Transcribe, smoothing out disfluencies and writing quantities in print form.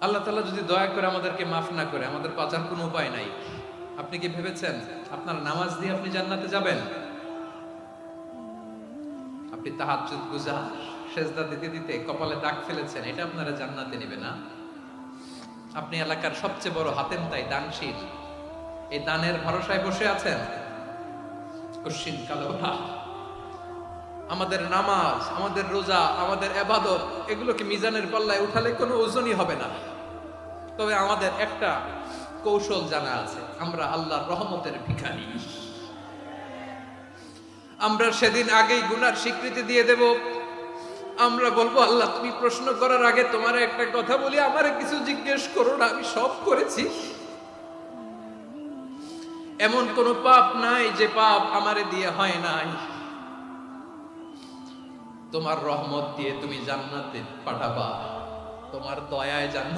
আল্লাহ তাআলা যদি দয়া করে আমাদেরকে মাফ না করে, আমাদের বাঁচার কোনো উপায় নাই। আপনি কি ভেবেছেন আপনার নামাজ দিয়ে আপনি জান্নাতে যাবেন? আপনি তাহাজ্জুদ গুজার, সেজদা দিতে দিতে কপালে দাগ ফেলেছেন, এটা আপনারা জান্নাতে নেবে না। আপনি এলাকার সবচেয়ে বড় হাতেম তাই দানশীল, এই দানের ভরসায় বসে আছেন। কশিন কালো না। আমাদের নামাজ, আমাদের রোজা, আমাদের ইবাদত, এগুলোকে মিজানের পাল্লায় উঠালে কোনো ওজনই হবে না। তবে আমাদের একটা কৌশল জানা আছে, আমরা আল্লাহর রহমতের ভিখারি। আমরা সেদিন আগেই গুনার স্বীকৃতি দিয়ে দেব। আমরা বলবো, আল্লাহ তুমি প্রশ্ন করার আগে তোমার একটা কথা বলি, আমারে কিছু জিজ্ঞেস করো না, আমি সব করেছি। এমন কোন পাপ নাই যে পাপ আমারে দিয়ে হয় নাই। তোমার রহমত দিয়ে তুমি জান্নাতে পাঠাবা, তোমার দয়ায় জান্নাত